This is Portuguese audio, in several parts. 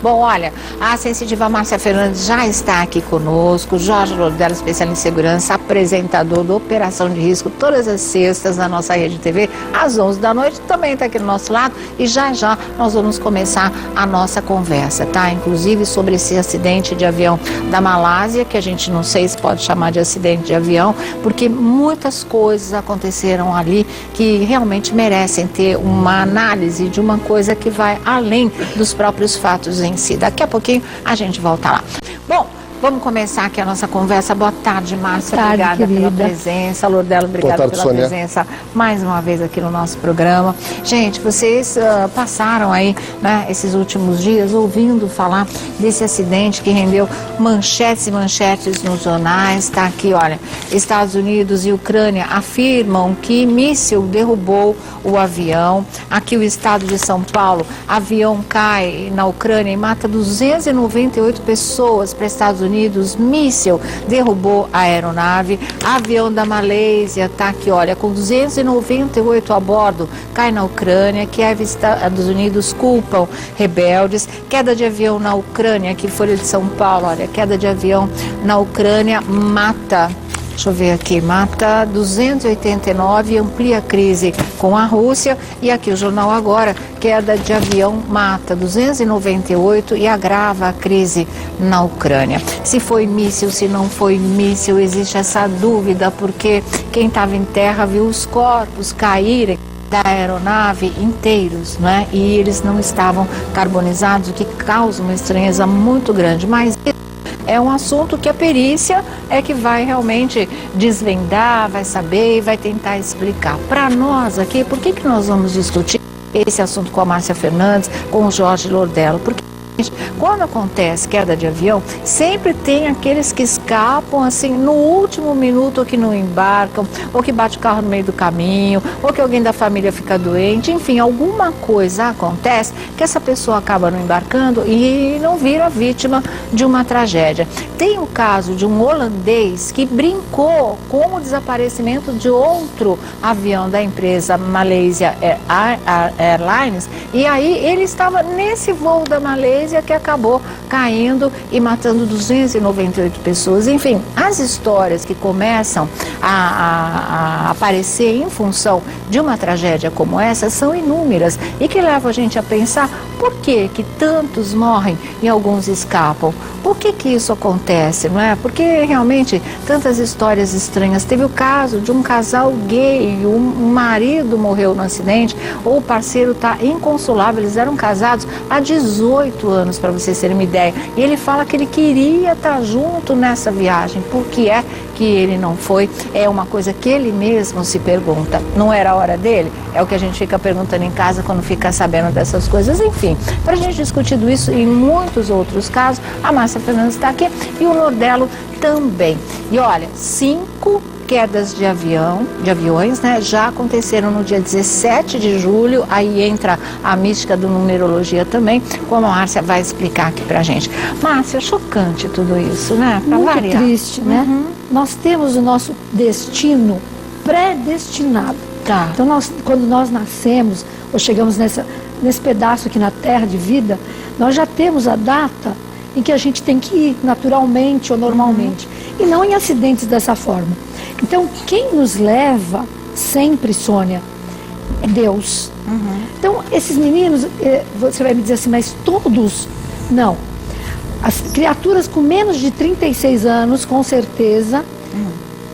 Bom, olha, a sensitiva Márcia Fernandes já está aqui conosco, Jorge Lordello, especialista em segurança, apresentador do Operação de Risco, todas as sextas na nossa Rede TV, às 11 da noite, também está aqui do nosso lado, e já já nós vamos começar a nossa conversa, tá? Inclusive sobre esse acidente de avião da Malásia, que a gente não sei se pode chamar de acidente de avião, porque muitas coisas aconteceram ali que realmente merecem ter uma análise de uma coisa que vai além dos próprios fatos em si. Daqui a pouquinho a gente volta lá. Bom, vamos começar aqui a nossa conversa. Boa tarde, Márcia. Boa tarde, obrigada querida. pela presença. Lordello, obrigada tarde, pela Sônia. presença mais uma vez aqui no nosso programa. Gente, vocês passaram aí, né, esses últimos dias ouvindo falar desse acidente que rendeu manchetes e manchetes nos jornais. Está aqui, olha, Estados Unidos e Ucrânia afirmam que míssil derrubou o avião. Aqui o estado de São Paulo, avião cai na Ucrânia e mata 298 pessoas. Para Estados Unidos, míssil derrubou a aeronave. Avião da Malásia está aqui, olha, com 298 a bordo, cai na Ucrânia. Kiev e Estados Unidos culpam rebeldes. Queda de avião na Ucrânia, aqui Folha de São Paulo, olha, queda de avião na Ucrânia mata, deixa eu ver aqui, mata 289 e amplia a crise com a Rússia. E aqui o Jornal Agora, queda de avião mata 298 e agrava a crise na Ucrânia. Se foi míssil, se não foi míssil, existe essa dúvida, porque quem estava em terra viu os corpos caírem da aeronave inteiros, né? E eles não estavam carbonizados, o que causa uma estranheza muito grande. Mas é um assunto que a perícia é que vai realmente desvendar, vai saber e vai tentar explicar. Para nós aqui, por que nós vamos discutir esse assunto com a Márcia Fernandes, com o Jorge Lordello? Porque quando acontece queda de avião, sempre tem aqueles que escapam assim no último minuto, ou que não embarcam, ou que bate o carro no meio do caminho, ou que alguém da família fica doente, enfim, alguma coisa acontece que essa pessoa acaba não embarcando e não vira vítima de uma tragédia. Tem o caso de um holandês que brincou com o desaparecimento de outro avião da empresa Malaysia Airlines, e aí ele estava nesse voo da Malásia que acabou caindo e matando 298 pessoas. Enfim, as histórias que começam a aparecer em função de uma tragédia como essa são inúmeras e que levam a gente a pensar por que tantos morrem e alguns escapam. Por que isso acontece, não é? Porque realmente tantas histórias estranhas. Teve o caso de um casal gay, um marido morreu no acidente, ou o parceiro está inconsolável. Eles eram casados há 18 anos, para vocês terem uma ideia. E ele fala que ele queria estar junto nessa viagem. Por que é que ele não foi? É uma coisa que ele mesmo se pergunta. Não era a hora dele? É o que a gente fica perguntando em casa quando fica sabendo dessas coisas. Enfim, para a gente discutir isso e muitos outros casos, a Márcia Fernandes está aqui e o Lordello também. E olha, 5 quedas de aviões, né, já aconteceram no dia 17 de julho, aí entra a mística do numerologia também, como a Márcia vai explicar aqui pra gente. Márcia, chocante tudo isso, né? Pra muito variar. triste, né? Nós temos o nosso destino predestinado. Tá. Então, quando nós nascemos, ou chegamos nesse pedaço aqui na Terra de vida, nós já temos a data em que a gente tem que ir naturalmente ou normalmente, e não em acidentes dessa forma. Então, quem nos leva sempre, Sônia, é Deus. Então, esses meninos, você vai me dizer assim, mas todos? Não. As criaturas com menos de 36 anos, com certeza,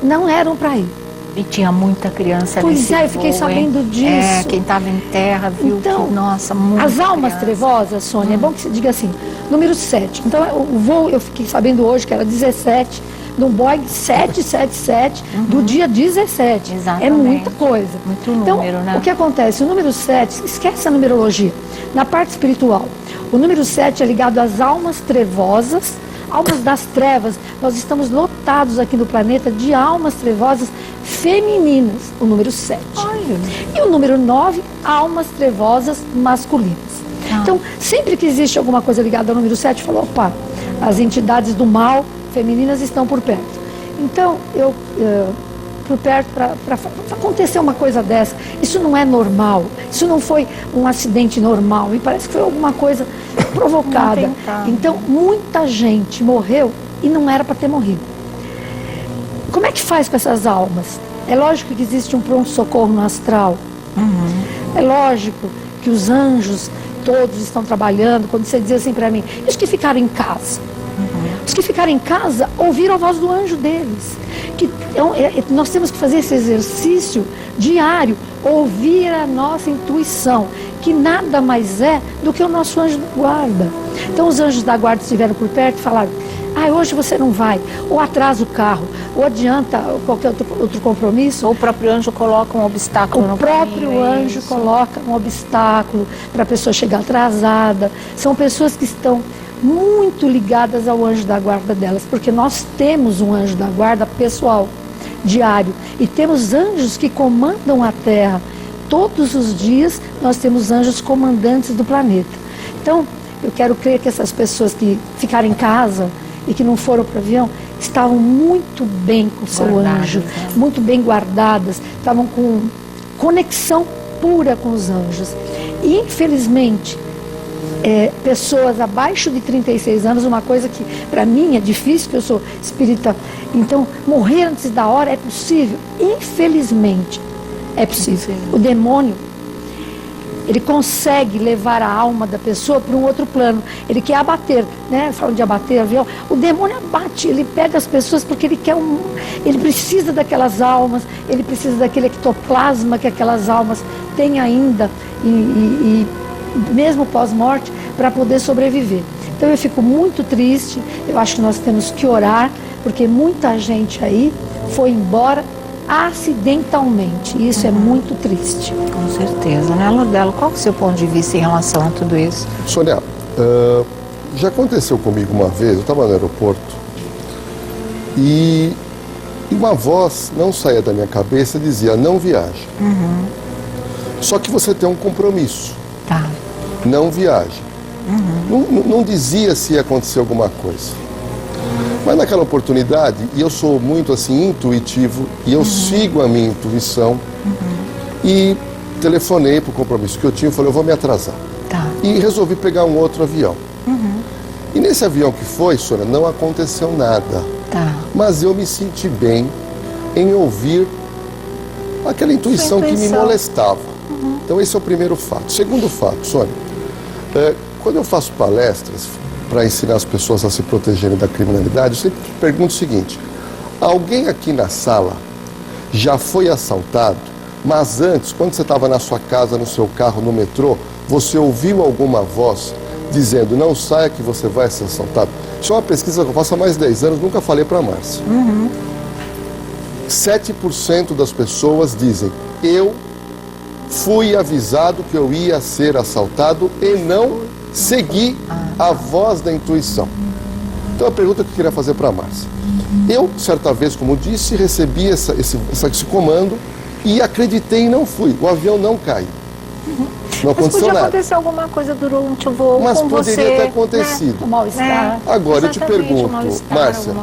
não eram para ir. E tinha muita criança nesse Pois é, eu fiquei voo, sabendo hein? disso. É, quem estava em terra viu Então, que, nossa, muita as almas criança. trevosas, Sônia, é bom que você diga assim, número 7. Então, o voo, eu fiquei sabendo hoje que era 17, no Boeing 777, do dia 17. Exatamente. É muita coisa. Muito Então, número, né? o que acontece? O número 7, esquece a numerologia. Na parte espiritual, o número 7 é ligado às almas trevosas, almas das trevas. Nós estamos lotados aqui no planeta de almas trevosas femininas, o número 7. Olha. E o número 9, almas trevosas masculinas. Então, sempre que existe alguma coisa ligada ao número 7, falou, opa, as entidades do mal femininas estão por perto. Então, por perto para acontecer uma coisa dessa. Isso não é normal, isso não foi um acidente normal, me parece que foi alguma coisa provocada. Então, muita gente morreu e não era para ter morrido. Como é que faz com essas almas? É lógico que existe um pronto-socorro no astral. É lógico que os anjos todos estão trabalhando. Quando você diz assim para mim, e os que ficaram em casa? Os que ficaram em casa ouviram a voz do anjo deles. Nós temos que fazer esse exercício diário, ouvir a nossa intuição, que nada mais é do que o nosso anjo da guarda. Então os anjos da guarda estiveram por perto e falaram, hoje você não vai, ou atrasa o carro, ou adianta qualquer outro compromisso. Ou o próprio anjo coloca um obstáculo no caminho. O próprio anjo coloca um obstáculo para a pessoa chegar atrasada. São pessoas que estão muito ligadas ao anjo da guarda delas, porque nós temos um anjo da guarda pessoal, diário, e temos anjos que comandam a Terra. Todos os dias nós temos anjos comandantes do planeta. Então, eu quero crer que essas pessoas que ficaram em casa e que não foram para o avião, estavam muito bem com o seu anjo, muito bem guardadas, estavam com conexão pura com os anjos. E, infelizmente, pessoas abaixo de 36 anos, uma coisa que para mim é difícil, porque eu sou espírita, então morrer antes da hora é possível, infelizmente é possível. O demônio, ele consegue levar a alma da pessoa para um outro plano, ele quer abater, né? Falam de abater avião, o demônio abate, ele pega as pessoas porque ele quer ele precisa daquelas almas, ele precisa daquele ectoplasma que aquelas almas têm ainda e mesmo pós-morte, para poder sobreviver. Então eu fico muito triste, eu acho que nós temos que orar, porque muita gente aí foi embora acidentalmente, e isso é muito triste. Com certeza, né, Lordelo? Qual é o seu ponto de vista em relação a tudo isso? Sônia, já aconteceu comigo uma vez, eu estava no aeroporto, e uma voz não saía da minha cabeça, dizia, não viaje. Só que você tem um compromisso. Não viaje. Não dizia se ia acontecer alguma coisa. Mas naquela oportunidade, e eu sou muito assim intuitivo, e eu sigo a minha intuição, e telefonei para o compromisso que eu tinha, falei, eu vou me atrasar. E resolvi pegar um outro avião. E nesse avião que foi, Sônia, não aconteceu nada. Mas eu me senti bem em ouvir aquela intuição que me molestava. Então esse é o primeiro fato. Segundo fato, Sônia, quando eu faço palestras para ensinar as pessoas a se protegerem da criminalidade, eu sempre pergunto o seguinte, alguém aqui na sala já foi assaltado, mas antes, quando você estava na sua casa, no seu carro, no metrô, você ouviu alguma voz dizendo, não saia que você vai ser assaltado? Isso é uma pesquisa que eu faço há mais de 10 anos, nunca falei para a Márcia. 7% das pessoas dizem, eu fui avisado que eu ia ser assaltado e não segui a voz da intuição. Então a pergunta que eu queria fazer para a Márcia. Eu, certa vez, como disse, recebi esse comando e acreditei e não fui. O avião não caiu. Não aconteceu nada. Podia acontecer alguma coisa durante o voo mas com poderia você, ter acontecido. Né? Mal-estar. Agora eu te pergunto, Márcia,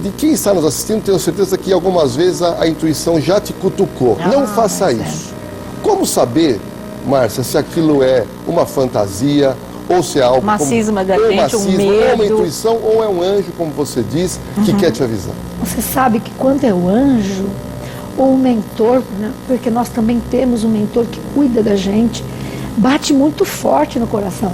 de quem está nos assistindo, tenho certeza que algumas vezes a intuição já te cutucou. Não faça isso. Como saber, Márcia, se aquilo é uma fantasia, ou se é algo uma cisma da gente, um medo, ou uma intuição, ou é um anjo, como você diz, que quer te avisar? Você sabe que quando é o anjo, ou um mentor, né? Porque nós também temos um mentor que cuida da gente, bate muito forte no coração.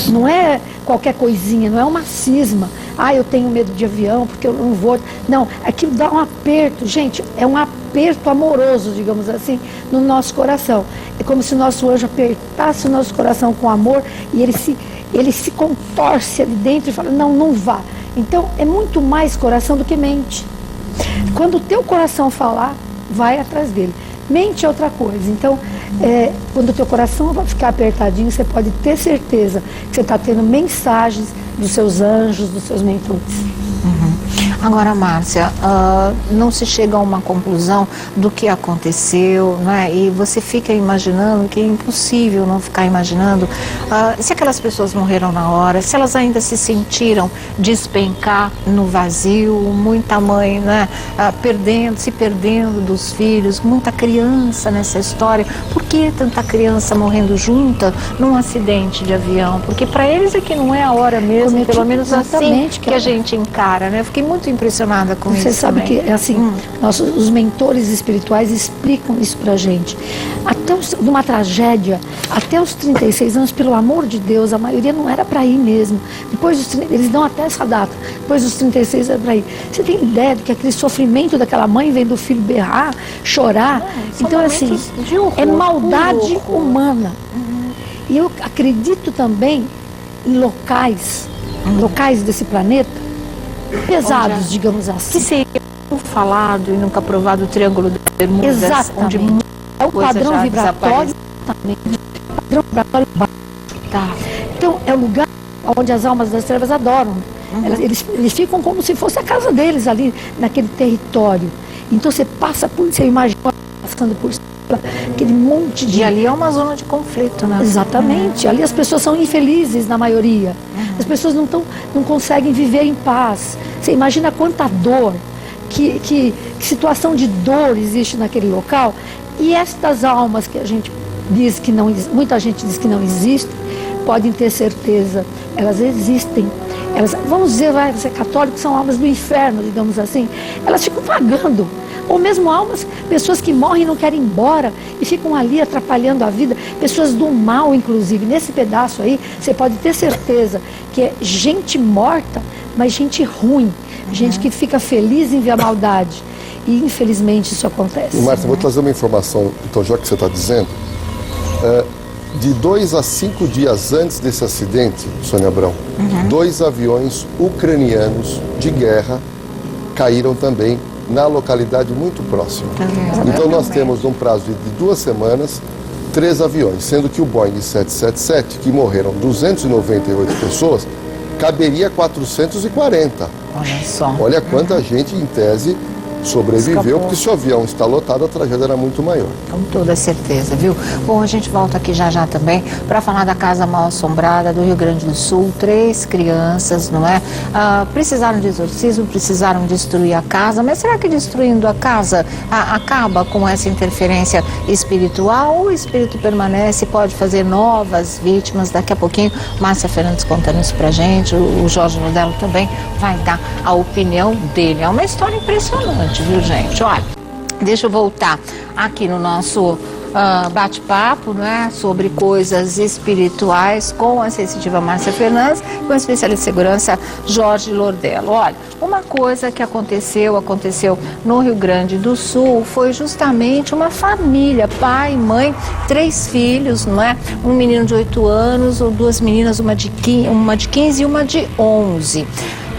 Não é qualquer coisinha, não é uma cisma. Eu tenho medo de avião porque eu não vou. Não, aquilo dá um aperto, gente, é um aperto amoroso, digamos assim, no nosso coração. É como se o nosso anjo apertasse o nosso coração com amor e ele se contorce ali dentro e fala, não vá. Então, é muito mais coração do que mente. Quando o teu coração falar, vai atrás dele. Mente é outra coisa. Então, quando o teu coração vai ficar apertadinho, você pode ter certeza que você está tendo mensagens dos seus anjos, dos seus mentores. Agora, Márcia, não se chega a uma conclusão do que aconteceu, né? E você fica imaginando que é impossível não ficar imaginando se aquelas pessoas morreram na hora, se elas ainda se sentiram despencar no vazio, muita mãe, né, se perdendo dos filhos, muita criança nessa história. Por que tanta criança morrendo junta num acidente de avião? Porque para eles é que não é a hora mesmo, pelo menos assim que a gente encara, né? Eu fiquei muito impressionada com isso. Você sabe também. que, assim, os mentores espirituais explicam isso pra gente. Numa tragédia, até os 36 anos, pelo amor de Deus, a maioria não era para ir mesmo. Depois dos 30, eles dão até essa data. Depois dos 36 era para ir. Você tem ideia do que aquele sofrimento daquela mãe vendo o filho berrar, chorar? Então, assim, é maldade humana. E eu acredito também em locais desse planeta pesados, digamos assim. Que seria falado e nunca provado o Triângulo das Bermudas, Exatamente. onde É o padrão vibratório, padrão vibratório baixo. Tá. Então, é o lugar onde as almas das trevas adoram. Eles ficam como se fosse a casa deles ali, naquele território. Então, você passa por, você imagina passando por aquele monte de... E ali é uma zona de conflito, né? Exatamente. Ali as pessoas são infelizes, na maioria. As pessoas não conseguem viver em paz. Você imagina quanta dor, que situação de dor existe naquele local. E estas almas que a gente diz que não, muita gente diz que não existem, podem ter certeza, elas existem. Vamos dizer, vai ser católico, são almas do inferno, digamos assim. Elas ficam vagando. Ou mesmo pessoas que morrem e não querem ir embora e ficam ali atrapalhando a vida. Pessoas do mal, inclusive. Nesse pedaço aí, você pode ter certeza que é gente morta, mas gente ruim. Gente que fica feliz em ver a maldade. E infelizmente isso acontece. Márcia, eu vou trazer uma informação, então, já que você está dizendo. De 2 a 5 dias antes desse acidente, Sônia Abrão, 2 aviões ucranianos de guerra caíram também na localidade muito próxima. Então nós temos, num prazo de 2 semanas, 3 aviões, sendo que o Boeing 777, que morreram 298 pessoas, caberia 440. Olha só. Olha quanta gente, em tese, sobreviveu, porque se o avião está lotado, a tragédia era muito maior. Com toda certeza, viu? Bom, a gente volta aqui já também para falar da casa mal assombrada do Rio Grande do Sul. 3 crianças, não é? Precisaram de exorcismo, precisaram destruir a casa, mas será que destruindo a casa acaba com essa interferência espiritual? Ou o espírito permanece e pode fazer novas vítimas? Daqui a pouquinho, Márcia Fernandes contando isso pra gente, o Jorge Nodello também vai dar a opinião dele. É uma história impressionante, viu, gente? Olha, deixa eu voltar aqui no nosso bate-papo, né, sobre coisas espirituais com a sensitiva Márcia Fernandes, com o especialista de segurança Jorge Nodello. Olha, uma coisa que aconteceu no Rio Grande do Sul foi justamente uma família, pai, mãe, 3 filhos, não é? Um menino de 8 anos, ou 2 meninas, uma de 15 e uma de 11.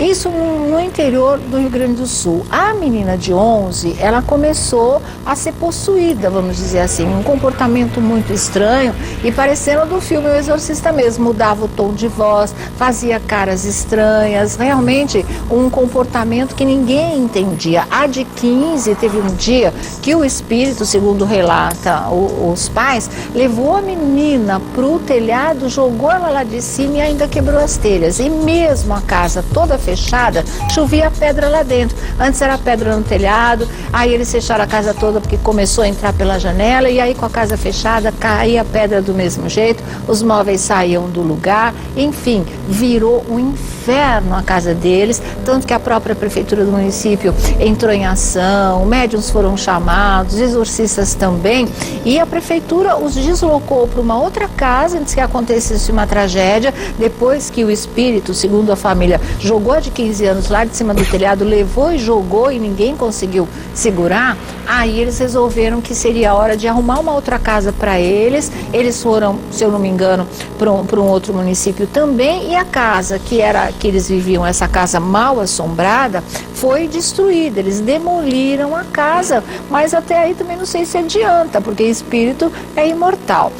Isso no interior do Rio Grande do Sul. A menina de 11, ela começou a ser possuída, vamos dizer assim, um comportamento muito estranho e parecendo do filme O Exorcista mesmo. Mudava o tom de voz, fazia caras estranhas, realmente um comportamento que ninguém entendia. A de 15, teve um dia que o espírito, segundo relata os pais, levou a menina para o telhado, jogou ela lá de cima e ainda quebrou as telhas. E mesmo a casa toda fechada, chovia pedra lá dentro. Antes era pedra no telhado, aí eles fecharam a casa toda porque começou a entrar pela janela, e aí com a casa fechada caía pedra do mesmo jeito, os móveis saíam do lugar, enfim, virou um inferno a casa deles, tanto que a própria prefeitura do município entrou em ação, médiuns foram chamados, exorcistas também, e a prefeitura os deslocou para uma outra casa antes que acontecesse uma tragédia, depois que o espírito, segundo a família, jogou a de 15 anos lá de cima do telhado, levou e jogou e ninguém conseguiu segurar. Aí eles resolveram que seria a hora de arrumar uma outra casa para eles. Eles foram, se eu não me engano, para um outro município também, e a casa que eles viviam, essa casa mal assombrada, foi destruída. Eles demoliram a casa, mas até aí também não sei se adianta, porque espírito é imortal.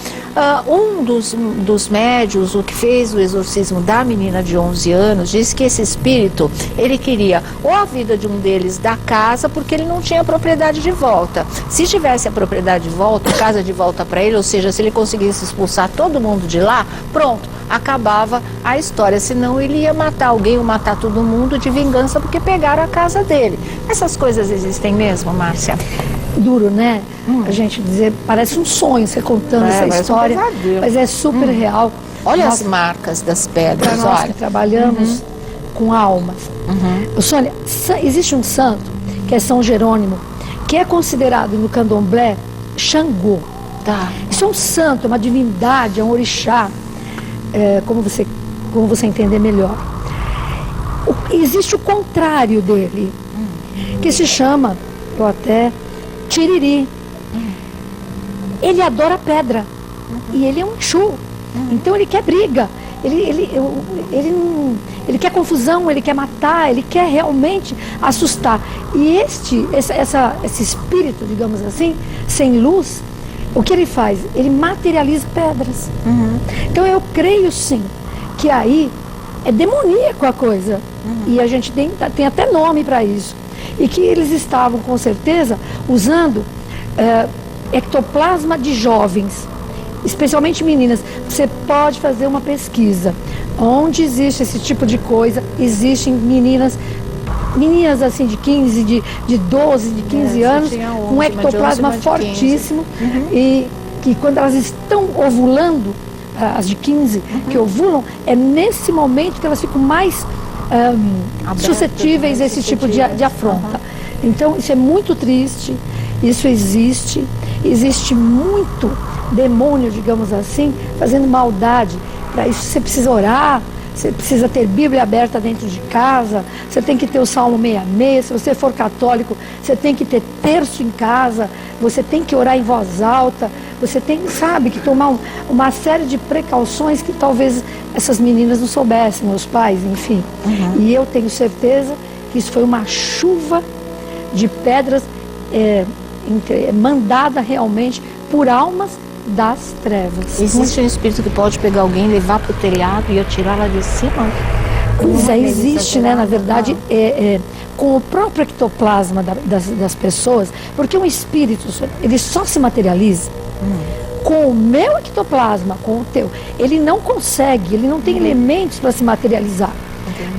Um dos médios, o que fez o exorcismo da menina de 11 anos, disse que esse espírito, ele queria ou a vida de um deles da casa, porque ele não tinha propriedade de volta. Se tivesse a propriedade de volta, a casa de volta para ele, ou seja, se ele conseguisse expulsar todo mundo de lá, pronto, acabava a história. Senão ele ia matar alguém ou matar todo mundo de vingança porque pegaram a casa dele. Essas coisas existem mesmo, Márcia? Duro, né? A gente dizer, parece um sonho você contando essa história, mas é super real. Olha as marcas das pedras, para nós olha. que trabalhamos com almas. Sônia, existe um santo, que é São Jerônimo, que é considerado no candomblé Xangô. Tá. Isso é um santo, é uma divindade, é um orixá, como você entender melhor. Existe o contrário dele, que se chama, ou até, Tiriri. Ele adora pedra. E ele é um Exu. Então ele quer briga. Ele quer confusão, ele quer matar, ele quer realmente assustar. E esse espírito, digamos assim, sem luz, o que ele faz? Ele materializa pedras. Então eu creio sim que aí é demoníaco a coisa. E a gente tem até nome para isso. E que eles estavam, com certeza, usando ectoplasma de jovens, especialmente meninas. Você pode fazer uma pesquisa. Onde existe esse tipo de coisa, existem meninas assim de 15, de 12, de 15 anos, com um ectoplasma fortíssimo. E que quando elas estão ovulando, as de 15 que ovulam, é nesse momento que elas ficam mais suscetíveis a esse tipo de afronta. Então isso é muito triste, isso existe muito demônio, digamos assim, fazendo maldade. Para isso você precisa orar, você precisa ter Bíblia aberta dentro de casa, você tem que ter o Salmo 66, se você for católico, você tem que ter terço em casa, você tem que orar em voz alta, você tem, sabe, que tomar uma série de precauções que talvez essas meninas não soubessem, os pais, enfim. E eu tenho certeza que isso foi uma chuva de pedras mandada realmente por almas das trevas. Existe um espírito que pode pegar alguém, levar para o telhado e atirar lá de cima? Pois é, existe, né? Na verdade, com o próprio ectoplasma das pessoas, porque um espírito, ele só se materializa com o meu ectoplasma, com o teu. Ele não consegue, ele não tem elementos para se materializar.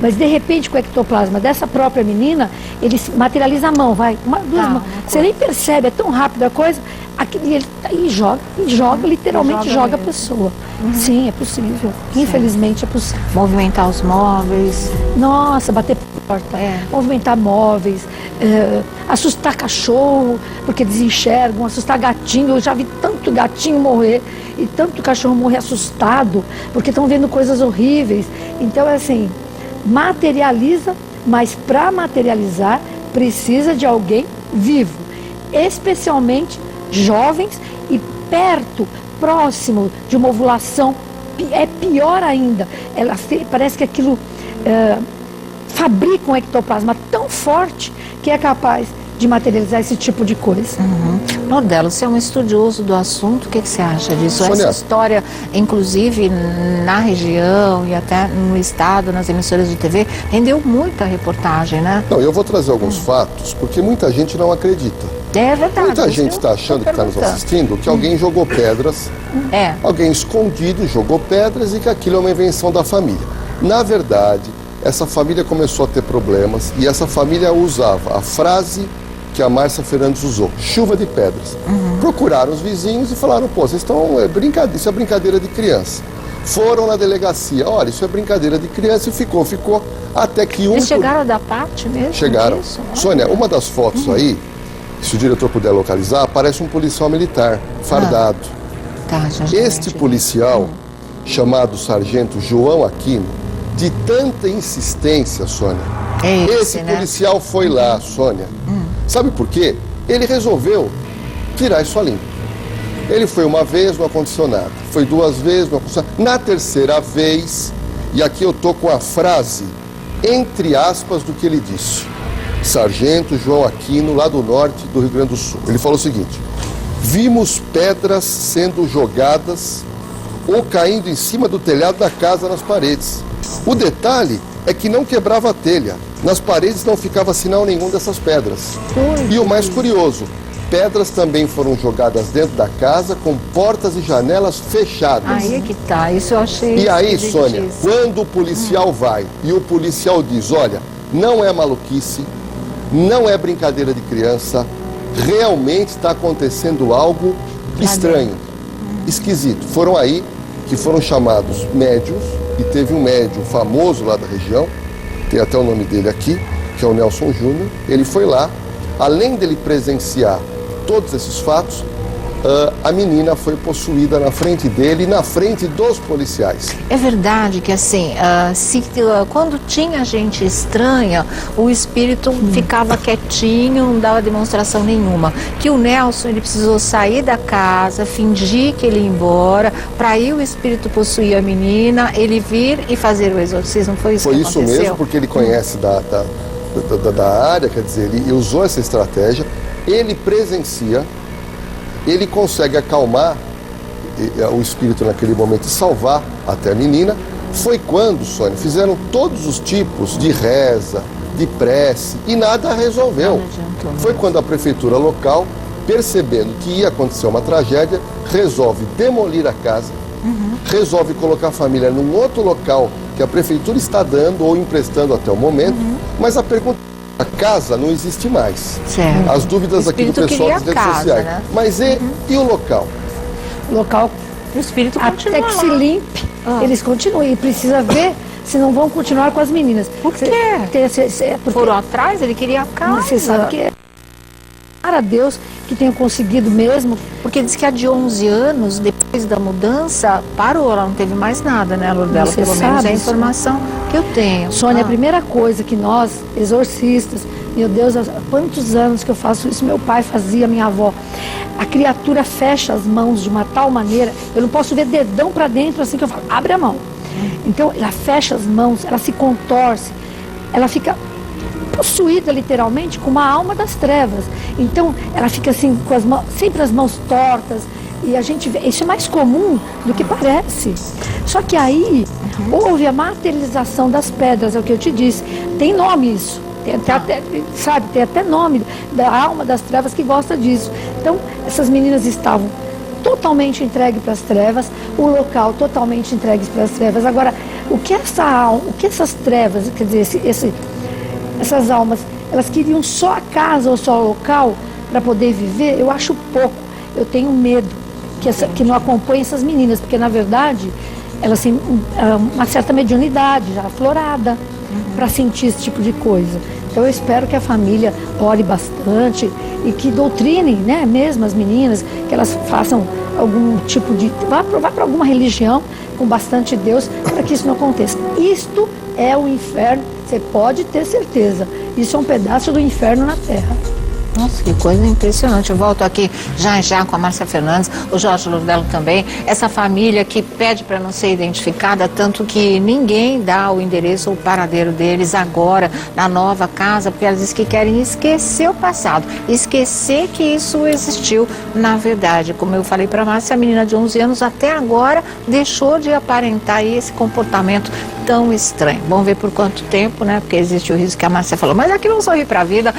Mas de repente, com o ectoplasma dessa própria menina, ele materializa a mão, vai, duas mãos. Você nem percebe, é tão rápido a coisa, e joga, literalmente joga a pessoa. Sim, é possível. Infelizmente é possível. Movimentar os móveis. Nossa, bater porta, movimentar móveis, assustar cachorro, porque eles enxergam, assustar gatinho. Eu já vi tanto gatinho morrer e tanto cachorro morrer assustado, porque estão vendo coisas horríveis. Então é assim, materializa, mas para materializar precisa de alguém vivo, especialmente jovens e perto, próximo de uma ovulação. É pior ainda, parece que aquilo fabrica um ectoplasma tão forte que é capaz de materializar esse tipo de coisa. Nordelo, você é um estudioso do assunto, o que você acha disso? Sônia, essa história, inclusive na região e até no estado, nas emissoras de TV, rendeu muita reportagem, né? Não, eu vou trazer alguns fatos, porque muita gente não acredita. É verdade. Muita gente está achando que está nos assistindo que alguém jogou pedras, alguém escondido jogou pedras e que aquilo é uma invenção da família. Na verdade, essa família começou a ter problemas e essa família usava a frase que a Márcia Fernandes usou, chuva de pedras. Procuraram os vizinhos e falaram, pô, vocês estão, isso é brincadeira de criança. Foram na delegacia, olha, isso é brincadeira de criança e ficou, até que Eles chegaram a dar parte mesmo? Chegaram. Disso? Sônia, uma das fotos aí, se o diretor puder localizar, aparece um policial militar, fardado. Este policial, chamado Sargento João Aquino, de tanta insistência, Sônia, esse policial foi lá, Sônia. Sabe por quê? Ele resolveu tirar isso a limpo. Ele foi uma vez, não aconteceu nada. Foi duas vezes, não aconteceu nada. Na terceira vez, e aqui eu tô com a frase, entre aspas, do que ele disse. Sargento João Aquino, lá do norte do Rio Grande do Sul. Ele falou o seguinte: vimos pedras sendo jogadas ou caindo em cima do telhado da casa nas paredes. O detalhe é que não quebrava a telha. Nas paredes não ficava sinal nenhum dessas pedras. E o mais curioso, pedras também foram jogadas dentro da casa com portas e janelas fechadas. Aí é que tá, isso eu achei. E aí, Sônia, quando o policial vai e o policial diz, olha, não é maluquice, não é brincadeira de criança, realmente está acontecendo algo estranho, esquisito. Foram aí que foram chamados médiuns, e teve um médium famoso lá da região, tem até o nome dele aqui, que é o Nelson Júnior. Ele foi lá, além dele presenciar todos esses fatos, a menina foi possuída na frente dele e na frente dos policiais. É verdade que assim, quando tinha gente estranha, o espírito ficava quietinho, não dava demonstração nenhuma. Que o Nelson, ele precisou sair da casa, fingir que ele ia embora, para aí o espírito possuir a menina, ele vir e fazer o exorcismo. Foi isso que aconteceu? Foi isso mesmo, porque ele conhece da área, quer dizer, ele usou essa estratégia, ele presencia, ele consegue acalmar o espírito naquele momento e salvar até a menina. Foi quando, Sônia, fizeram todos os tipos de reza, de prece, e nada resolveu. Foi quando a prefeitura local, percebendo que ia acontecer uma tragédia, resolve demolir a casa, resolve colocar a família num outro local que a prefeitura está dando ou emprestando até o momento, mas a pergunta: a casa não existe mais. Certo. As dúvidas aqui do pessoal das redes sociais. Né? Mas e o local? O local, o espírito continua até que lá. se limpe, eles continuem. E precisa ver se não vão continuar com as meninas. Por quê? Foram atrás, ele queria a casa. Você sabe que é para Deus que tenha conseguido mesmo. Porque diz que há de 11 anos, depois da mudança, parou, ela não teve mais nada, né, Lourdela? Você Pelo menos é a informação que eu tenho. Sônia, a primeira coisa que nós, exorcistas, meu Deus, há quantos anos que eu faço isso, meu pai fazia, minha avó, a criatura fecha as mãos de uma tal maneira, eu não posso ver dedão para dentro assim que eu falo, abre a mão. Então, ela fecha as mãos, ela se contorce, ela fica possuída literalmente com uma alma das trevas. Então ela fica assim com as mãos, sempre as mãos tortas, e a gente vê, isso é mais comum do que parece. Só que aí houve a materialização das pedras, é o que eu te disse. Tem nome isso, tem até, sabe, tem até nome da alma das trevas que gosta disso. Então essas meninas estavam totalmente entregues para as trevas, o local totalmente entregue para as trevas. Agora, o que essas trevas, quer dizer, essas almas, elas queriam só a casa ou só o local para poder viver? Eu acho pouco. Eu tenho medo que não acompanhe essas meninas, porque na verdade elas têm uma certa mediunidade já aflorada para sentir esse tipo de coisa. Então eu espero que a família ore bastante e que doutrinem, né, mesmo as meninas, que elas façam algum tipo de... vá para alguma religião com bastante Deus para que isso não aconteça. Isto é o inferno, você pode ter certeza. Isso é um pedaço do inferno na Terra. Nossa, que coisa impressionante. Eu volto aqui já com a Márcia Fernandes, o Jorge Lourdelo também. Essa família que pede para não ser identificada, tanto que ninguém dá o endereço ou o paradeiro deles agora na nova casa, porque elas dizem que querem esquecer o passado, esquecer que isso existiu na verdade. Como eu falei para a Márcia, a menina de 11 anos até agora deixou de aparentar esse comportamento tão estranho. Vamos ver por quanto tempo, né? Porque existe o risco que a Márcia falou. Mas aqui vamos sorrir para a vida.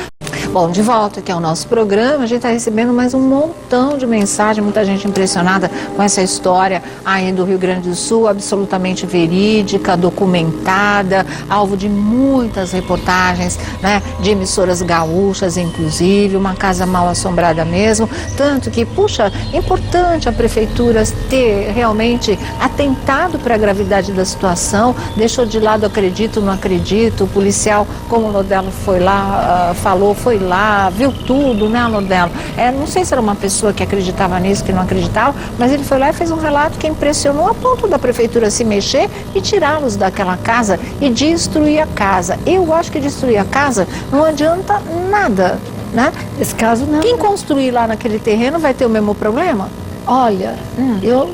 Bom, de volta aqui ao nosso programa, a gente está recebendo mais um montão de mensagens, muita gente impressionada com essa história aí do Rio Grande do Sul, absolutamente verídica, documentada, alvo de muitas reportagens, né, de emissoras gaúchas, inclusive, uma casa mal assombrada mesmo, tanto que, puxa, importante a prefeitura ter realmente atentado para a gravidade da situação, deixou de lado acredito, não acredito, o policial, como o Lourdelo foi lá, falou, foi lá, viu tudo, né, Lourdelo? Não sei se era uma pessoa que acreditava nisso, que não acreditava, mas ele foi lá e fez um relato que impressionou a ponto da prefeitura se mexer e tirá-los daquela casa e destruir a casa. Eu acho que destruir a casa não adianta nada, né? Nesse caso, não. Quem construir lá naquele terreno vai ter o mesmo problema? Olha, eu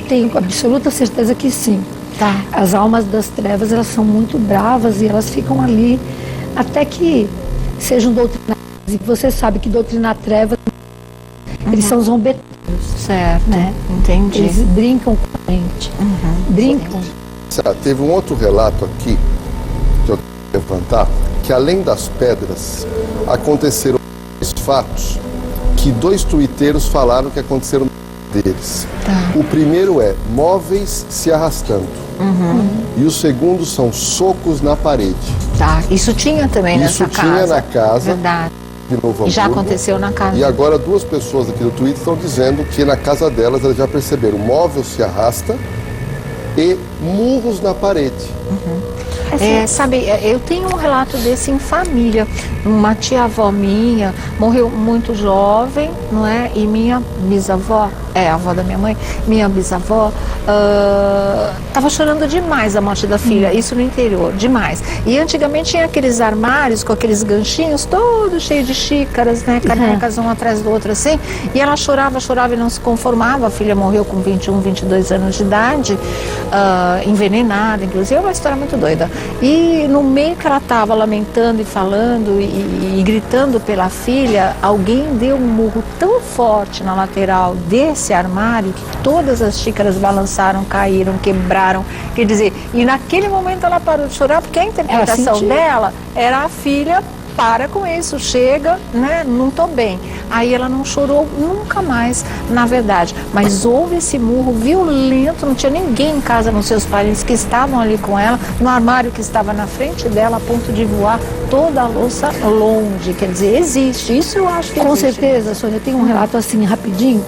tenho absoluta certeza que sim. Tá. As almas das trevas, elas são muito bravas e elas ficam ali até que sejam doutrinadas. E você sabe que doutrinar trevas, eles são zombeteiros. Certo, né? Entendi. Eles brincam com a gente. Brincam. Teve um outro relato aqui, que eu quero levantar, que além das pedras, aconteceram dois fatos que 2 tuiteiros falaram que aconteceram deles. O primeiro é móveis se arrastando. E o segundo são socos na parede. Isso tinha também nessa casa. Isso tinha na casa. Verdade. De Novo Hamburgo. E já aconteceu na casa. E agora 2 pessoas aqui do Twitter estão dizendo que na casa delas elas já perceberam móvel se arrasta e murros na parede. Sabe, eu tenho um relato desse em família. Uma tia-avó minha morreu muito jovem, não é? E minha bisavó, a avó da minha mãe, minha bisavó, estava chorando demais a morte da filha, isso no interior, demais. E antigamente tinha aqueles armários com aqueles ganchinhos todos cheios de xícaras, né? Canecas um atrás do outro assim. E ela chorava e não se conformava. A filha morreu com 21, 22 anos de idade, envenenada, inclusive. É uma história muito doida. E no meio que ela estava lamentando e falando e gritando pela filha, alguém deu um murro tão forte na lateral desse armário que todas as xícaras balançaram, caíram, quebraram. Quer dizer, e naquele momento ela parou de chorar porque a interpretação dela era a filha: para com isso, chega, né? Não estou bem. Aí ela não chorou nunca mais, na verdade. Mas houve esse murro violento, não tinha ninguém em casa, nos seus parentes que estavam ali com ela, no armário que estava na frente dela, a ponto de voar toda a louça longe. Quer dizer, existe, isso eu acho que Com existe. certeza, Sônia, tem um relato assim, rapidinho.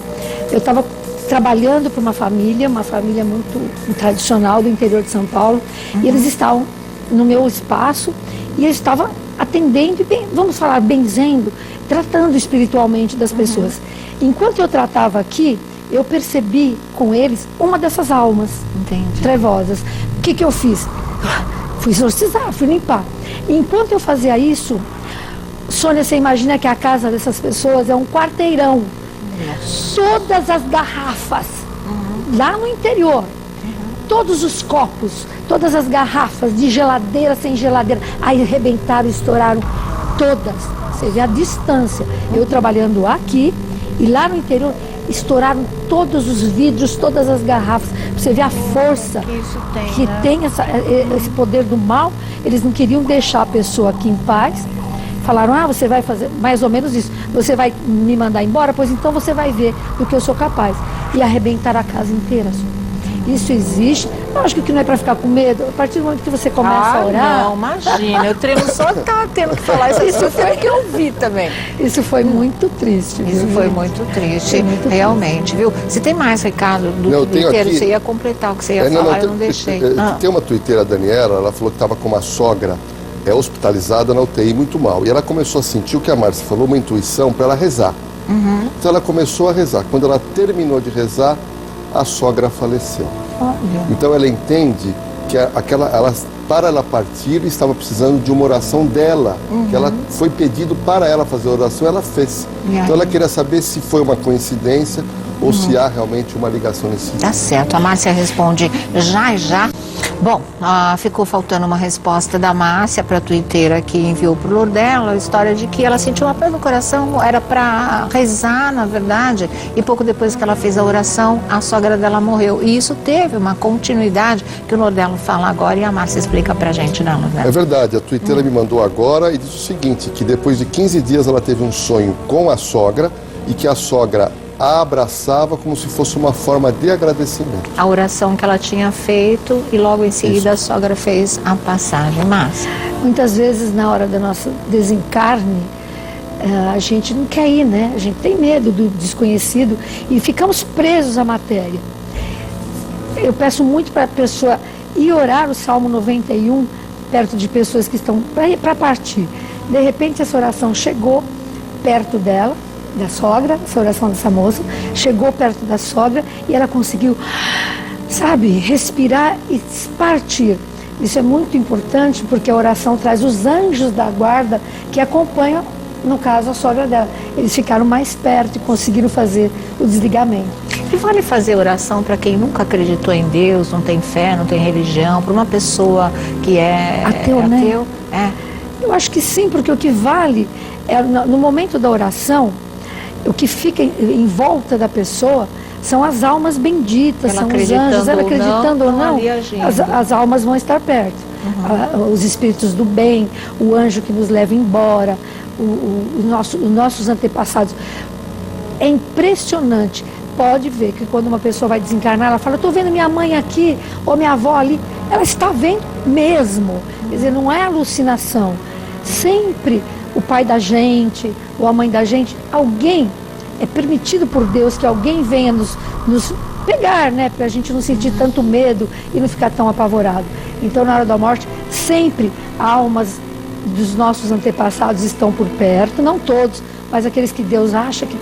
Eu estava trabalhando para uma família muito tradicional do interior de São Paulo, e eles estavam no meu espaço, e eu estava atendendo, vamos falar, benzendo, tratando espiritualmente das pessoas. Enquanto eu tratava aqui, eu percebi com eles uma dessas almas trevosas. O que eu fiz? Fui exorcizar, fui limpar. Enquanto eu fazia isso, Sônia, você imagina que a casa dessas pessoas é um quarteirão. Todas as garrafas, lá no interior, todos os copos, todas as garrafas de geladeira, sem geladeira, aí arrebentaram, estouraram todas. Você vê a distância. Eu trabalhando aqui e lá no interior, estouraram todos os vidros, todas as garrafas. Você vê a força que tem esse poder do mal. Eles não queriam deixar a pessoa aqui em paz. Falaram: você vai fazer mais ou menos isso. Você vai me mandar embora? Pois então você vai ver do que eu sou capaz. E arrebentaram a casa inteira. Isso existe. Lógico que não é para ficar com medo. A partir do momento que você começa a orar... Não, imagina. Eu tremo só tendo que falar isso. Isso foi o que eu vi também. Isso foi muito triste. Isso foi muito triste, realmente, viu? Você tem mais, Ricardo, do Twitter? Você ia completar o que você ia falar, eu não deixei. Tem uma tuiteira, a Daniela, ela falou que estava com uma sogra hospitalizada na UTI muito mal. E ela começou a sentir o que a Márcia falou, uma intuição para ela rezar. Então ela começou a rezar. Quando ela terminou de rezar, a sogra faleceu. Então ela entende que para ela partir, estava precisando de uma oração dela. Que ela foi pedido para ela fazer a oração, ela fez. Então ela queria saber se foi uma coincidência ou se há realmente uma ligação nesse sentido. Tá certo, a Márcia responde já. Bom, ficou faltando uma resposta da Márcia para a tuiteira que enviou para o Lordelo, a história de que ela sentiu uma pena no coração, era para rezar, na verdade, e pouco depois que ela fez a oração, a sogra dela morreu. E isso teve uma continuidade que o Lordelo fala agora e a Márcia explica para a gente, né, Lordelo? É verdade, a tuiteira me mandou agora e disse o seguinte, que depois de 15 dias ela teve um sonho com a sogra e que a sogra a abraçava como se fosse uma forma de agradecimento. A oração que ela tinha feito e logo em seguida a sogra fez a passagem. Márcia. Muitas vezes na hora do nosso desencarne, a gente não quer ir, né? A gente tem medo do desconhecido e ficamos presos à matéria. Eu peço muito para a pessoa ir orar o Salmo 91 perto de pessoas que estão para partir. De repente essa oração chegou perto dela, da sogra, essa oração dessa moça, chegou perto da sogra e ela conseguiu, respirar e partir. Isso é muito importante porque a oração traz os anjos da guarda que acompanham, no caso, a sogra dela. Eles ficaram mais perto e conseguiram fazer o desligamento. E vale fazer oração para quem nunca acreditou em Deus, não tem fé, não tem religião, para uma pessoa que é ateu, né? Eu acho que sim, porque o que vale é no momento da oração, o que fica em volta da pessoa, são as almas benditas, são os anjos. Ela acreditando ou não, as almas vão estar perto. Os espíritos do bem, o anjo que nos leva embora, os nossos antepassados. É impressionante. Pode ver que quando uma pessoa vai desencarnar, ela fala, eu estou vendo minha mãe aqui, ou minha avó ali. Ela está vendo mesmo. Quer dizer, não é alucinação. Sempre o pai da gente, ou a mãe da gente, alguém, é permitido por Deus que alguém venha nos pegar, né? Para a gente não sentir tanto medo e não ficar tão apavorado. Então, na hora da morte, sempre almas dos nossos antepassados estão por perto, não todos, mas aqueles que Deus acha que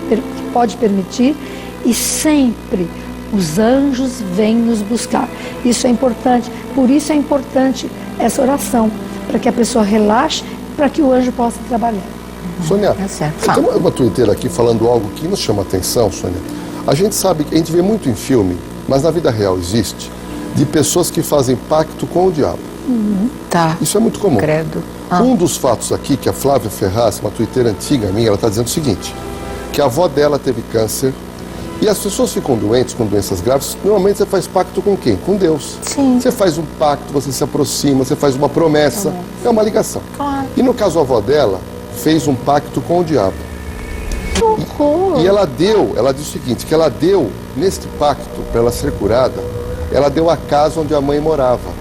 pode permitir, e sempre os anjos vêm nos buscar. Isso é importante, por isso é importante essa oração, para que a pessoa relaxe, para que o anjo possa trabalhar. Sônia, tem uma twitteira aqui falando algo que nos chama a atenção, Sônia. A gente sabe, a gente vê muito em filme, mas na vida real existe, de pessoas que fazem pacto com o diabo. Tá. Isso é muito comum. Credo. Um dos fatos aqui, que a Flávia Ferraz, uma twitteira antiga minha, ela está dizendo o seguinte, que a avó dela teve câncer, e as pessoas ficam doentes com doenças graves, normalmente você faz pacto com quem? Com Deus. Sim. Você faz um pacto, você se aproxima, você faz uma promessa, é uma ligação. Claro. E no caso a avó dela, fez um pacto com o diabo. Que horror. E ela diz o seguinte, que ela deu, neste pacto, para ela ser curada, ela deu a casa onde a mãe morava.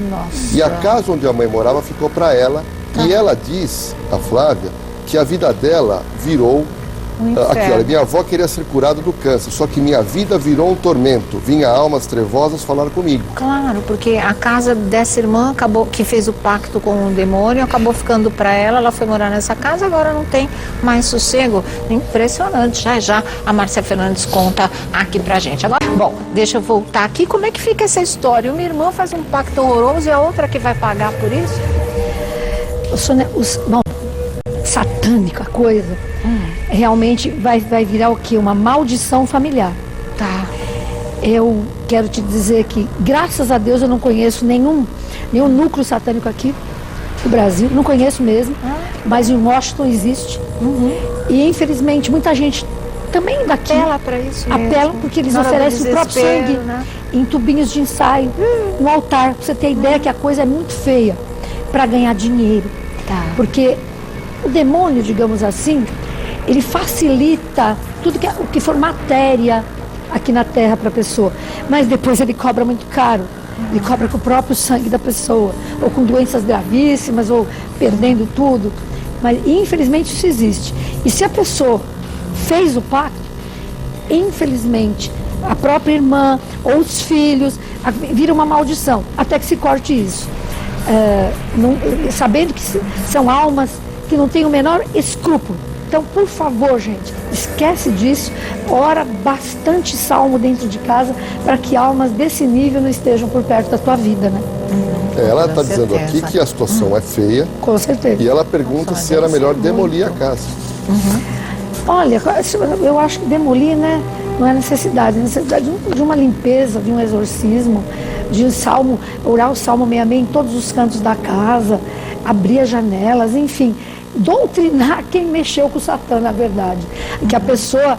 Nossa. E a casa onde a mãe morava ficou para ela, e ela diz, a Flávia, que a vida dela virou... Aqui, olha, minha avó queria ser curada do câncer, só que minha vida virou um tormento. Vinha almas trevosas falar comigo. Claro, porque a casa dessa irmã acabou, que fez o pacto com o demônio, acabou ficando para ela foi morar nessa casa, agora não tem mais sossego. Impressionante. Já a Márcia Fernandes conta aqui pra gente. Agora, bom, deixa eu voltar aqui. Como é que fica essa história? Uma irmã faz um pacto horroroso e a outra que vai pagar por isso? Bom, satânica coisa, realmente vai virar o quê? Uma maldição familiar. Tá. Eu quero te dizer que, graças a Deus, eu não conheço nenhum núcleo satânico aqui no Brasil, não conheço mesmo, mas em Washington existe. E, infelizmente, muita gente também daqui apela para isso mesmo. Apela porque eles oferecem o próprio sangue, né? Em tubinhos de ensaio, no altar. Pra você ter ideia que a coisa é muito feia para ganhar dinheiro. Tá. Porque o demônio, digamos assim, ele facilita tudo o que for matéria aqui na Terra para a pessoa. Mas depois ele cobra muito caro. Ele cobra com o próprio sangue da pessoa. Ou com doenças gravíssimas, ou perdendo tudo. Mas infelizmente isso existe. E se a pessoa fez o pacto, infelizmente, a própria irmã ou os filhos, vira uma maldição. Até que se corte isso. Sabendo que são almas que não têm o menor escrúpulo. Então, por favor, gente, esquece disso, ora bastante salmo dentro de casa para que almas desse nível não estejam por perto da tua vida, né? Ela está dizendo aqui que a situação é feia. Com certeza. E ela pergunta se era melhor demolir a casa. Olha, eu acho que demolir, né, não é necessidade de uma limpeza, de um exorcismo, de um salmo, orar o Salmo 66 em todos os cantos da casa, abrir as janelas, enfim, doutrinar quem mexeu com o Satã, na verdade. Que a pessoa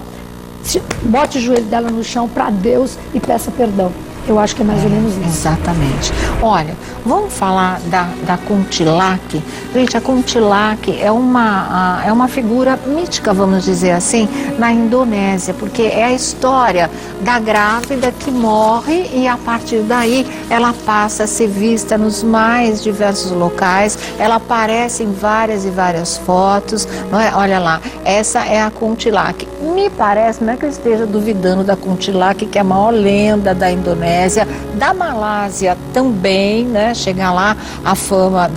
bote o joelho dela no chão para Deus e peça perdão. Eu acho que é mais ou menos isso. Exatamente. Olha, vamos falar da Kuntilanak. Gente, a Kuntilanak é uma figura mítica, vamos dizer assim, na Indonésia, porque é a história da grávida que morre e a partir daí ela passa a ser vista nos mais diversos locais, ela aparece em várias e várias fotos, não é? Olha lá, essa é a Kuntilanak. Me parece, não é que eu esteja duvidando da Kuntilanak, que é a maior lenda da Indonésia, da Malásia também, né? Chega lá a fama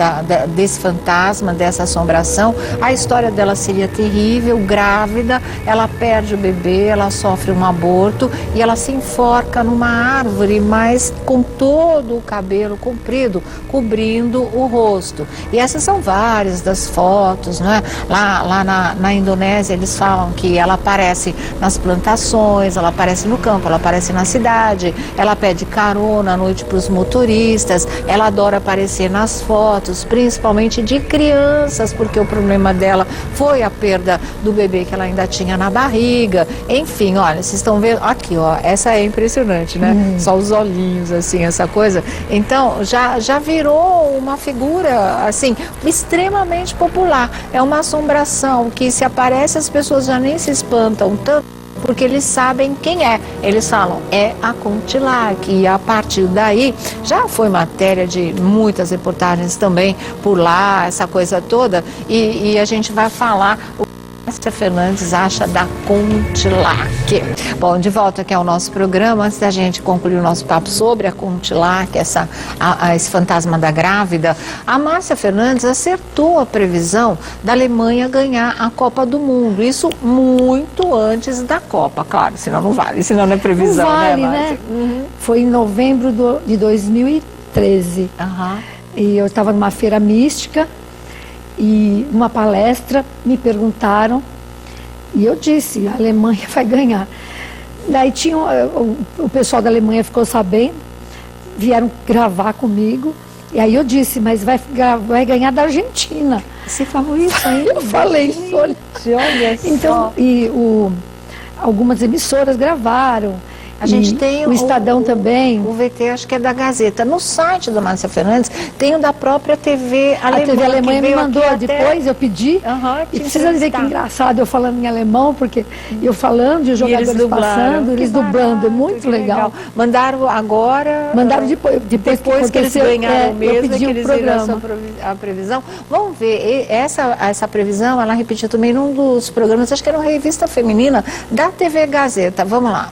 desse fantasma, dessa assombração. A história dela seria terrível, grávida, ela perde o bebê, ela sofre um aborto e ela se enforca numa árvore, mas com todo o cabelo comprido, cobrindo o rosto. E essas são várias das fotos, né? Lá na Indonésia eles falam que ela aparece aparece nas plantações, ela aparece no campo, ela aparece na cidade, ela pede carona à noite para os motoristas, ela adora aparecer nas fotos, principalmente de crianças, porque o problema dela foi a perda do bebê que ela ainda tinha na barriga. Enfim, olha, vocês estão vendo, aqui ó, essa é impressionante, né? Só os olhinhos, assim, essa coisa. Então, já virou uma figura, assim, extremamente popular. É uma assombração que, se aparece, as pessoas já nem se espantam tanto, porque eles sabem quem é. Eles falam, é a Kuntilac. E a partir daí, já foi matéria de muitas reportagens também por lá, essa coisa toda, e a gente vai falar o que Márcia Fernandes acha da Kuntilac. Bom, de volta aqui ao nosso programa, antes da gente concluir o nosso papo sobre a Kuntilac, esse fantasma da grávida, a Márcia Fernandes acertou a previsão da Alemanha ganhar a Copa do Mundo. Isso muito antes da Copa, claro, senão não vale, senão não é previsão, não vale, né, Márcia? né? Foi em novembro de 2013. E eu estava numa feira mística, e numa palestra me perguntaram, e eu disse, a Alemanha vai ganhar. Daí tinha, o pessoal da Alemanha ficou sabendo, vieram gravar comigo, e aí eu disse, mas vai ganhar da Argentina. Você falou isso aí? Eu falei isso, olha. Então, algumas emissoras gravaram. A gente tem o Estadão também. O VT, acho que é da Gazeta. No site da Márcia Fernandes tem o da própria TV Alemanha. A TV Alemanha me mandou depois, eu pedi. E precisa dizer que engraçado eu falando em alemão, porque eu falando e os jogadores passando, eles dublando, é muito legal. Mandaram agora? Mandaram depois que eles ganharam mesmo, que eles viram a previsão. Vamos ver, essa previsão, ela repetiu também num dos programas, acho que era uma revista feminina da TV Gazeta. Vamos lá.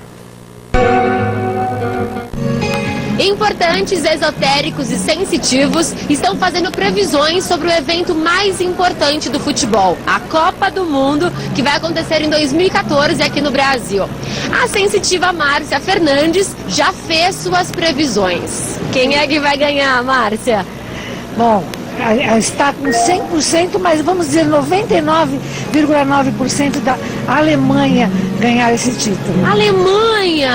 Importantes, esotéricos e sensitivos estão fazendo previsões sobre o evento mais importante do futebol, a Copa do Mundo, que vai acontecer em 2014 aqui no Brasil. A sensitiva Márcia Fernandes já fez suas previsões. Quem é que vai ganhar, Márcia? Bom, está com 100%, mas vamos dizer 99,9% da Alemanha ganhar esse título. Alemanha!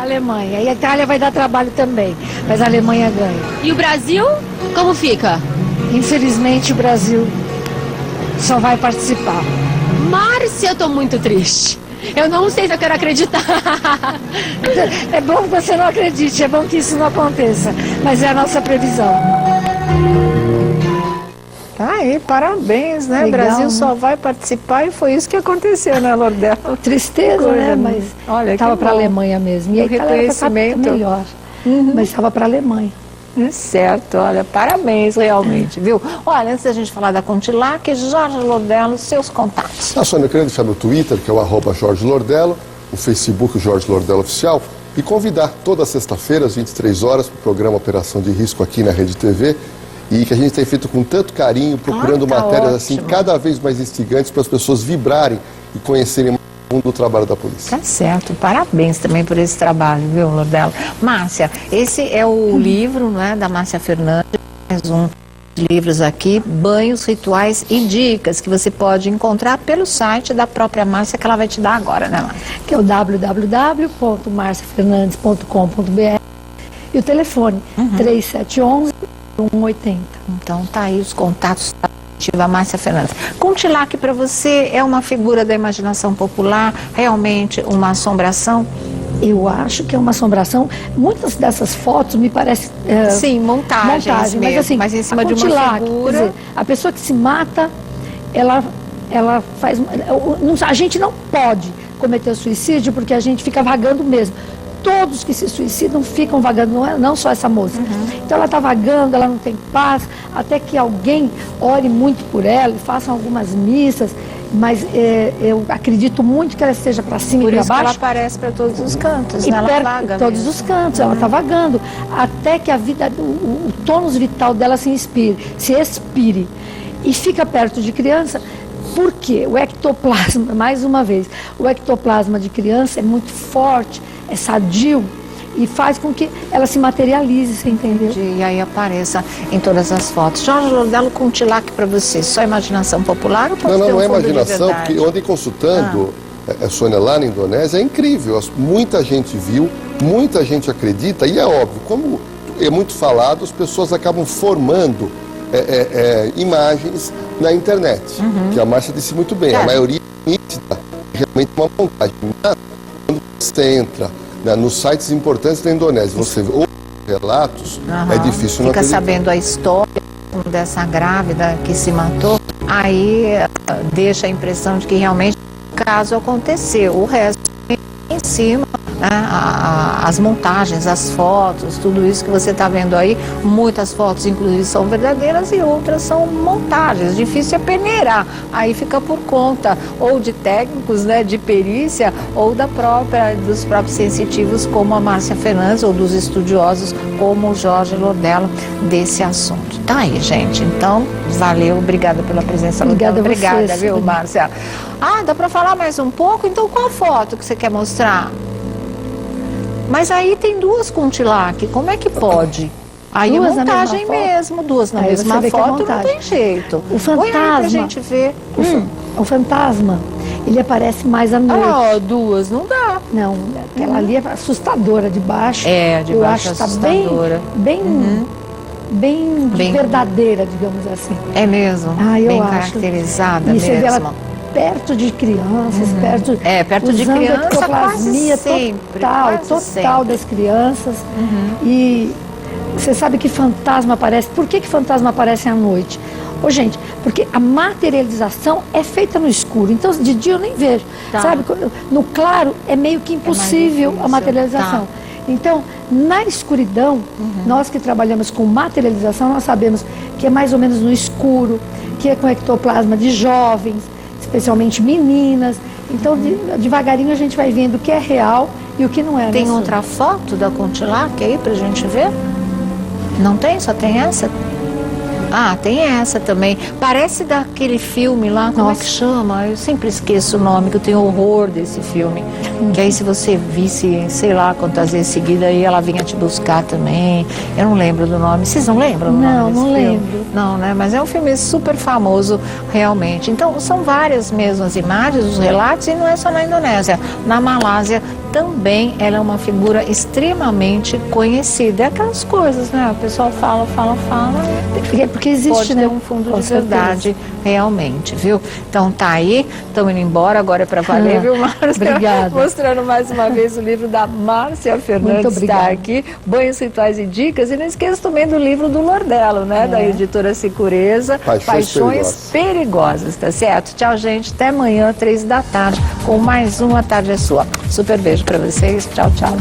Alemanha. E a Itália vai dar trabalho também, mas a Alemanha ganha. E o Brasil? Como fica? Infelizmente o Brasil só vai participar. Márcia, eu tô muito triste. Eu não sei se eu quero acreditar. É bom que você não acredite, é bom que isso não aconteça, mas é a nossa previsão. Tá aí, parabéns, né? O Legal, Brasil né? Só vai participar e foi isso que aconteceu, né, Lordelo? Tristeza, né? Mas estava para a Alemanha mesmo. E o reconhecimento melhor, mas estava para a Alemanha. Certo, olha, parabéns realmente, viu? Olha, antes da gente falar da Kuntilac, Jorge Lordelo, seus contatos. Sônia, eu queria deixar meu Twitter, que é o @Jorge Lordelo, o Facebook, o Jorge Lordelo Oficial, e convidar toda sexta-feira, às 23 horas, para o programa Operação de Risco aqui na Rede TV, e que a gente tem feito com tanto carinho, procurando matérias assim cada vez mais instigantes para as pessoas vibrarem e conhecerem mais o mundo do trabalho da polícia. Tá certo, parabéns também por esse trabalho, viu, Lordelo? Márcia, esse é o livro, né, da Márcia Fernandes, mais um dos livros aqui, Banhos, Rituais e Dicas, que você pode encontrar pelo site da própria Márcia, que ela vai te dar agora, né, Márcia? Que é o www.marciafernandes.com.br e o telefone 3711 180. Então tá aí os contatos da Márcia Fernandes. Kuntilac para você é uma figura da imaginação popular, realmente uma assombração? Eu acho que é uma assombração. Muitas dessas fotos me parecem... sim, montagens mesmo, mas assim, mas em cima de uma figura... Quer dizer, a pessoa que se mata, ela faz... A gente não pode cometer suicídio porque a gente fica vagando mesmo. Todos que se suicidam ficam vagando, não só essa moça. Então ela está vagando, ela não tem paz, até que alguém ore muito por ela e façam algumas missas, mas eu acredito muito que ela esteja para cima e para baixo. Por isso que ela aparece para todos os cantos, e né? ela vaga todos os cantos, ela está vagando, até que a vida, o tônus vital dela se expire e fica perto de criança. Por quê? O ectoplasma, mais uma vez, o ectoplasma de criança é muito forte, é sadio e faz com que ela se materialize, você entendeu? E aí apareça em todas as fotos. Jorge Lordelo, Kuntilac para você, só imaginação popular ou pode ter não um é fundo de imaginação, verdade? porque eu andei consultando Sônia, lá na Indonésia, é incrível. Muita gente viu, muita gente acredita, e é óbvio, como é muito falado, as pessoas acabam formando imagens na internet, que a Márcia disse muito bem, a maioria é nítida, realmente uma montagem. Mas, quando você entra nos sites importantes da Indonésia, você ouve relatos, é difícil não acreditar. Fica sabendo a história dessa grávida que se matou, aí deixa a impressão de que realmente o caso aconteceu. O resto em cima, né, as montagens, as fotos, tudo isso que você está vendo aí, muitas fotos inclusive são verdadeiras e outras são montagens, difícil é peneirar, aí fica por conta ou de técnicos, né, de perícia, ou dos próprios sensitivos como a Márcia Fernandes, ou dos estudiosos como o Jorge Lordelo desse assunto. Tá aí, gente, então valeu, obrigada pela presença. Obrigada, viu, Márcia? Dá para falar mais um pouco? Então qual foto que você quer mostrar? Mas aí tem duas com Tilac, como é que pode? Aí duas é montagem mesmo, duas na mesma foto, não tem jeito. O fantasma, põe aí pra gente ver. O fantasma, ele aparece mais à noite. Duas não dá. Não, aquela ali é assustadora de baixo. De baixo eu acho assustadora. Bem verdadeira, digamos assim. É mesmo? Bem caracterizada mesmo. E você vê ela perto de crianças, perto de criança, ectoplasmia total das crianças. E você sabe que fantasma aparece. Por que fantasma aparece à noite? Gente, porque a materialização é feita no escuro, então de dia eu nem vejo. Sabe? No claro é meio que impossível a materialização. Então, na escuridão, nós que trabalhamos com materialização, nós sabemos que é mais ou menos no escuro, que é com ectoplasma de jovens, especialmente meninas. Então, devagarinho a gente vai vendo o que é real e o que não é. Tem outra foto da Contilac aí pra gente ver? Não tem? Só tem essa? Tem essa também. Parece daquele filme lá, como é que chama? Eu sempre esqueço o nome, que eu tenho horror desse filme. Que aí se você visse, sei lá quantas vezes seguida, aí ela vinha te buscar também. Eu não lembro do nome. Vocês não lembram do nome desse filme? Não lembro. Não, né? Mas é um filme super famoso, realmente. Então, são várias mesmo as imagens, os relatos, e não é só na Indonésia. Na Malásia também ela é uma figura extremamente conhecida. É aquelas coisas, né? O pessoal fala. Porque existe, pode ter um fundo de verdade, realmente, viu? Então tá aí, estamos indo embora, agora é para valer, viu, Márcia? Obrigada. Mostrando mais uma vez o livro da Márcia Fernandes, está aqui, Banhos, Rituais e Dicas, e não esqueça também do livro do Lordelo, né? Da editora Sicureza, Paixões Perigosas, tá certo? Tchau, gente, até amanhã, 3 da tarde, com mais uma Tarde é Sua. Super beijo para vocês, tchau, tchau.